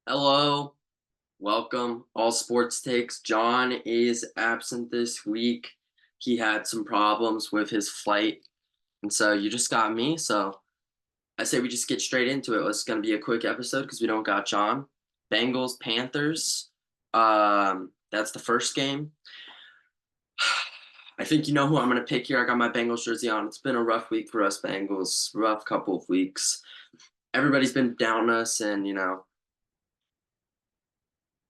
Hello, welcome. All sports takes. John is absent this week. He had some problems with his flight, and so you just got me. So I say we just get straight into it. It's going to be a quick episode because we don't got John. Bengals, Panthers. That's the first game. I think you know who I'm going to pick here. I got my Bengals jersey on. It's been a rough week for us Bengals. Rough couple of weeks. Everybody's been down us, and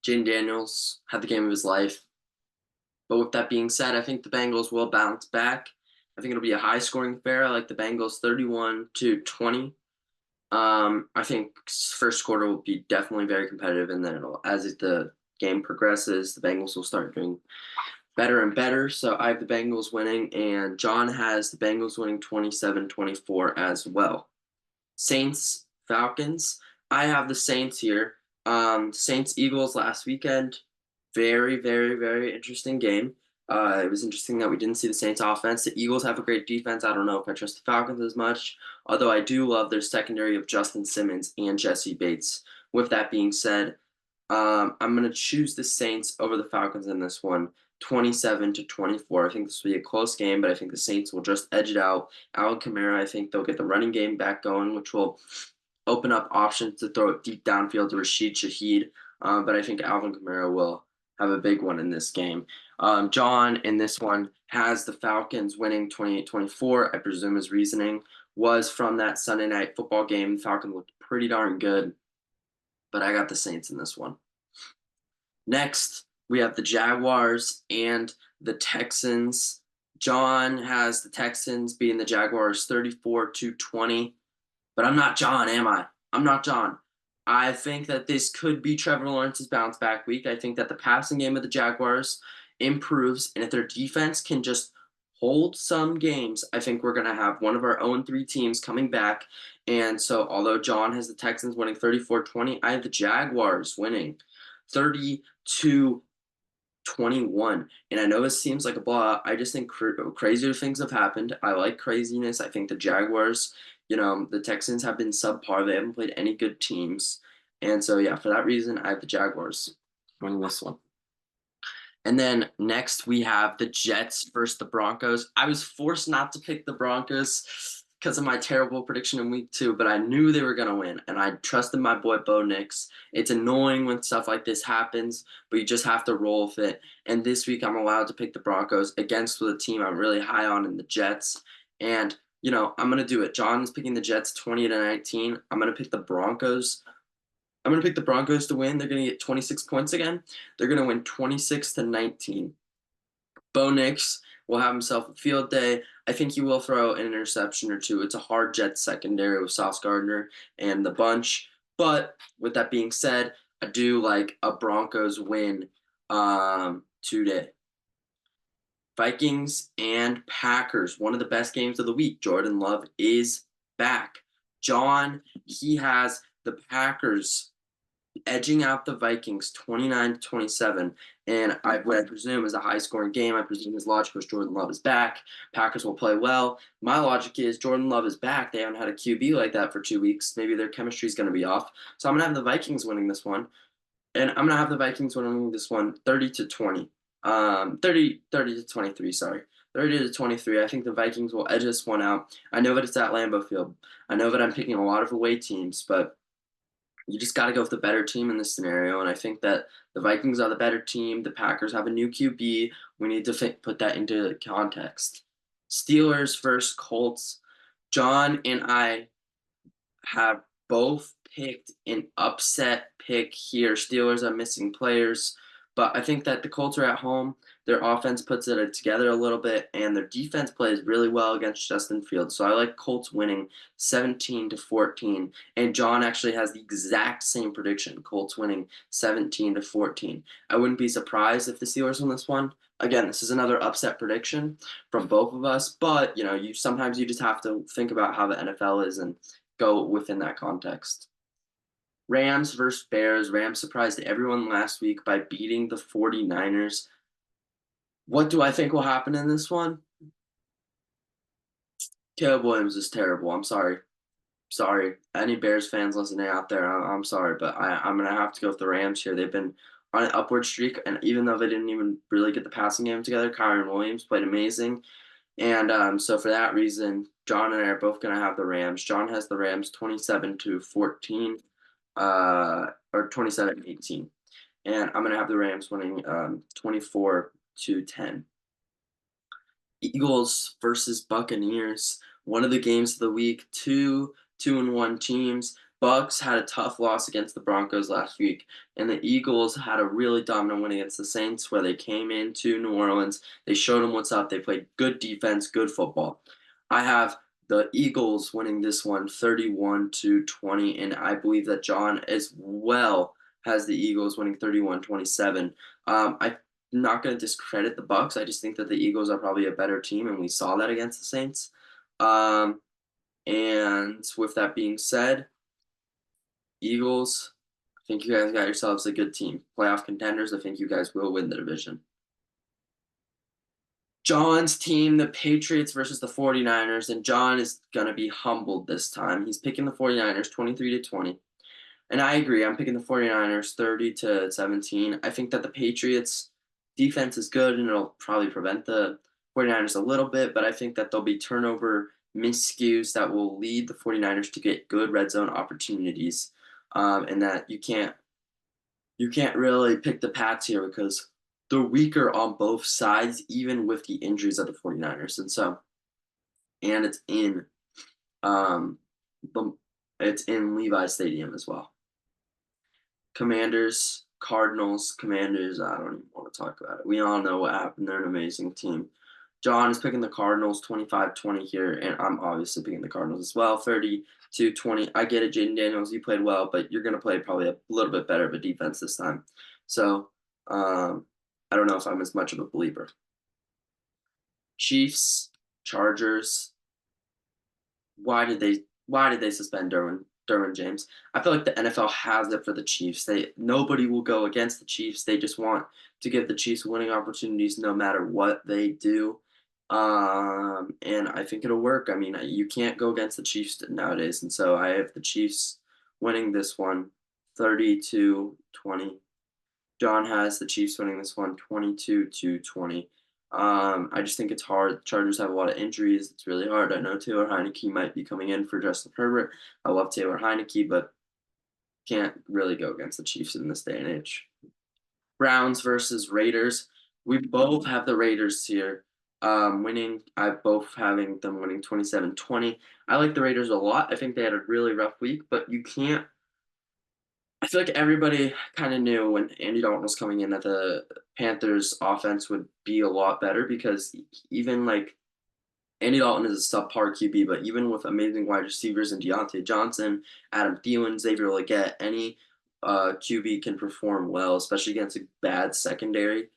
Jaden Daniels had the game of his life. But with that being said, I think the Bengals will bounce back. I think it'll be a high scoring affair. I like the Bengals 31-20. I think first quarter will be definitely very competitive, and then as the game progresses, the Bengals will start doing better and better. So I have the Bengals winning, and John has the Bengals winning 27-24 as well. Saints, Falcons. I have the Saints here. Saints Eagles last weekend. Very, very, very interesting game. It was interesting that we didn't see the Saints offense. The Eagles have a great defense. I don't know if I trust the Falcons as much, although I do love their secondary of Justin Simmons and Jesse Bates. With that being said, I'm going to choose the Saints over the Falcons in this one, 27-24. I think this will be a close game, but I think the Saints will just edge it out. Alvin Kamara, I think they'll get the running game back going, which will open up options to throw it deep downfield to Rashid Shaheed. But I think Alvin Kamara will have a big one in this game. John, in this one, has the Falcons winning 28-24. I presume his reasoning was from that Sunday night football game. The Falcons looked pretty darn good, but I got the Saints in this one. Next, we have the Jaguars and the Texans. John has the Texans beating the Jaguars 34-20. But I'm not John, am I? I'm not John. I think that this could be Trevor Lawrence's bounce back week. I think that the passing game of the Jaguars improves, and if their defense can just hold some games, I think we're going to have one of our own three teams coming back. And so, although John has the Texans winning 34-20, I have the Jaguars winning 32-21. And I know it seems like a blowout. I just think crazier things have happened. I like craziness. I think the Jaguars, the Texans have been subpar. They haven't played any good teams. And so, yeah, for that reason, I have the Jaguars winning this one. And then next we have the Jets versus the Broncos. I was forced not to pick the Broncos because of my terrible prediction in week 2, but I knew they were going to win, and I trusted my boy Bo Nix. It's annoying when stuff like this happens, but you just have to roll with it. And this week I'm allowed to pick the Broncos against the team I'm really high on in the Jets. And, I'm going to do it. John's picking the Jets 20-19. I'm going to pick the Broncos. I'm going to pick the Broncos to win. They're going to get 26 points again. They're going to win 26-19. Bo Nix will have himself a field day. I think he will throw an interception or two. It's a hard Jets secondary with Sauce Gardner and the bunch. But with that being said, I do like a Broncos win today. Vikings and Packers, one of the best games of the week. Jordan Love is back. John, he has the Packers edging out the Vikings 29-27. And what I presume is a high scoring game. I presume his logic was Jordan Love is back. Packers will play well. My logic is Jordan Love is back. They haven't had a QB like that for 2 weeks. Maybe their chemistry is going to be off. So I'm going to have the Vikings winning this one. And I'm going to have the Vikings winning this one 30-20. 30-23, sorry. 30-23. I think the Vikings will edge this one out. I know that it's at Lambeau Field. I know that I'm picking a lot of away teams, but you just got to go with the better team in this scenario. And I think that the Vikings are the better team. The Packers have a new QB. We need to put that into context. Steelers versus Colts. John and I have both picked an upset pick here. Steelers are missing players, but I think that the Colts are at home. Their offense puts it together a little bit, and their defense plays really well against Justin Fields. So I like Colts winning 17-14. And John actually has the exact same prediction, Colts winning 17-14. I wouldn't be surprised if the Steelers win this one. Again, this is another upset prediction from both of us, but you sometimes you just have to think about how the NFL is and go within that context. Rams versus Bears. Rams surprised everyone last week by beating the 49ers. What do I think will happen in this one? Caleb Williams is terrible. I'm sorry. Sorry, any Bears fans listening out there, I'm sorry, but I'm gonna have to go with the Rams here. They've been on an upward streak, and even though they didn't even really get the passing game together, Kyron Williams played amazing. And so for that reason, John and I are both gonna have the Rams. John has the Rams 27-14, or 27-18. And I'm gonna have the Rams winning 24-10. Eagles versus Buccaneers. One of the games of the week. Two and one teams. Bucks had a tough loss against the Broncos last week, and the Eagles had a really dominant win against the Saints, where they came into New Orleans. They showed them what's up. They played good defense, good football. I have the Eagles winning this one 31-20, and I believe that John as well has the Eagles winning 31-27. I not going to discredit the Bucks. I just think that the Eagles are probably a better team, and we saw that against the Saints. And with that being said, Eagles, I think you guys got yourselves a good team. Playoff contenders, I think you guys will win the division. John's team, the Patriots versus the 49ers, and John is going to be humbled this time. He's picking the 49ers 23-20. And I agree. I'm picking the 49ers 30-17. I think that the Patriots defense is good, and it'll probably prevent the 49ers a little bit, but I think that there'll be turnover miscues that will lead the 49ers to get good red zone opportunities. And that you can't really pick the Pats here because they're weaker on both sides, even with the injuries of the 49ers. And um it's in Levi Stadium as well. Commanders, Cardinals, Commanders, I don't even want to talk about it. We all know what happened. They're an amazing team. John is picking the Cardinals 25-20 here, and I'm obviously picking the Cardinals as well, 30-20. I get it, Jaden Daniels, you played well, but you're going to play probably a little bit better of a defense this time. So I don't know if I'm as much of a believer. Chiefs, Chargers. Why did they suspend Derwin James? I feel like the NFL has it for the Chiefs. Nobody will go against the Chiefs. They just want to give the Chiefs winning opportunities no matter what they do. And I think it'll work. I mean, you can't go against the Chiefs nowadays, and so I have the Chiefs winning this one 30-20. John has the Chiefs winning this one 22-20. I just think it's hard. The Chargers have a lot of injuries. It's really hard. I know Taylor Heinicke might be coming in for Justin Herbert. I love Taylor Heinicke, but can't really go against the Chiefs in this day and age. Browns versus Raiders. We both have the Raiders here winning. I both having them winning 27-20. I like the Raiders a lot. I think they had a really rough week, but you can't. I feel like everybody kind of knew when Andy Dalton was coming in that the Panthers' offense would be a lot better because even like Andy Dalton is a subpar QB, but even with amazing wide receivers and Deontay Johnson, Adam Thielen, Xavier Legette, any QB can perform well, especially against a bad secondary.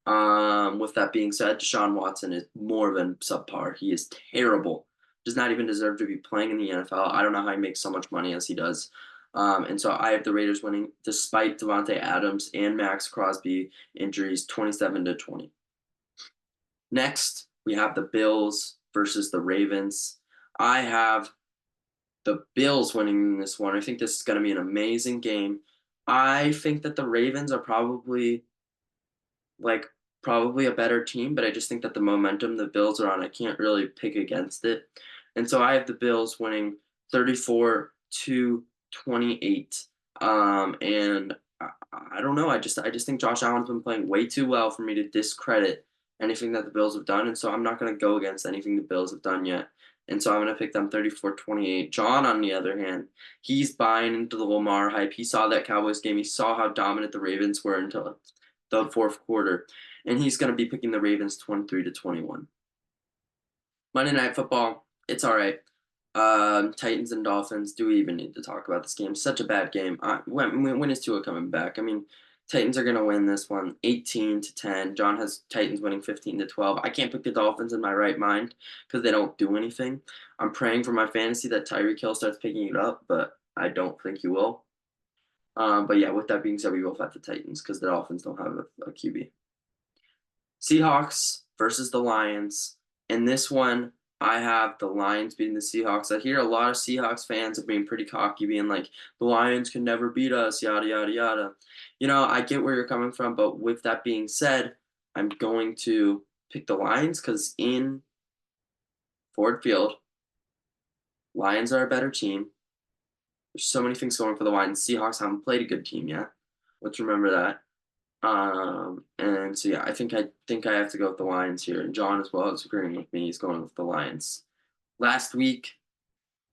With that being said, Deshaun Watson is more of a subpar. He is terrible. Does not even deserve to be playing in the NFL. I don't know how he makes so much money as he does. And so I have the Raiders winning despite Devontae Adams and Max Crosby injuries 27-20. Next, we have the Bills versus the Ravens. I have the Bills winning this one. I think this is going to be an amazing game. I think that the Ravens are probably a better team, but I just think that the momentum the Bills are on, I can't really pick against it. And so I have the Bills winning 34-28. And I don't know. I just think Josh Allen's been playing way too well for me to discredit anything that the Bills have done. And so I'm not going to go against anything the Bills have done yet. And so I'm going to pick them 34-28. John, on the other hand, he's buying into the Lamar hype. He saw that Cowboys game. He saw how dominant the Ravens were until the fourth quarter. And he's going to be picking the Ravens 23-21. Monday Night Football, it's all right. Titans and Dolphins. Do we even need to talk about this game? Such a bad game. When is Tua coming back? I mean, Titans are gonna win this one, 18-10. John has Titans winning 15-12. I can't pick the Dolphins in my right mind because they don't do anything. I'm praying for my fantasy that Tyreek Hill starts picking it up, but I don't think he will. But yeah, with that being said, we both have the Titans because the Dolphins don't have a QB. Seahawks versus the Lions. In this one, I have the Lions beating the Seahawks. I hear a lot of Seahawks fans are being pretty cocky, being like, the Lions can never beat us, yada, yada, yada. I get where you're coming from, but with that being said, I'm going to pick the Lions because in Ford Field, Lions are a better team. There's so many things going for the Lions. Seahawks haven't played a good team yet. Let's remember that. And so yeah, I think I have to go with the Lions here. And John as well is agreeing with me. He's going with the Lions. Last week,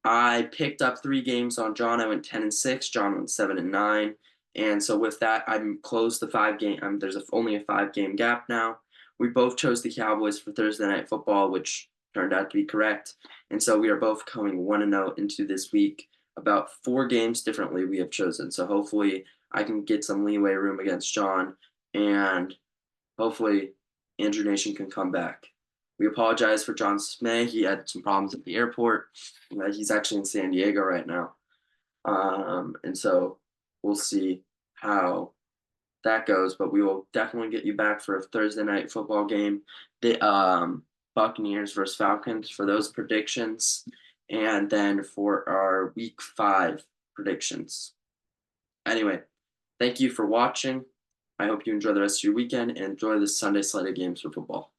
I picked up 3 games on John. I went 10-6. John went 7-9. And so with that, I'm closed the 5 game. There's only a 5 game gap now. We both chose the Cowboys for Thursday Night Football, which turned out to be correct. And so we are both coming 1-0 into this week. About 4 games differently we have chosen. So hopefully I can get some leeway room against John, and hopefully Andrew Nation can come back. We apologize for John Smay. He had some problems at the airport. He's actually in San Diego right now. And so we'll see how that goes, but we will definitely get you back for a Thursday night football game. The Buccaneers versus Falcons for those predictions, and then for our week 5 predictions. Anyway, thank you for watching. I hope you enjoy the rest of your weekend and enjoy the Sunday slate of games for football.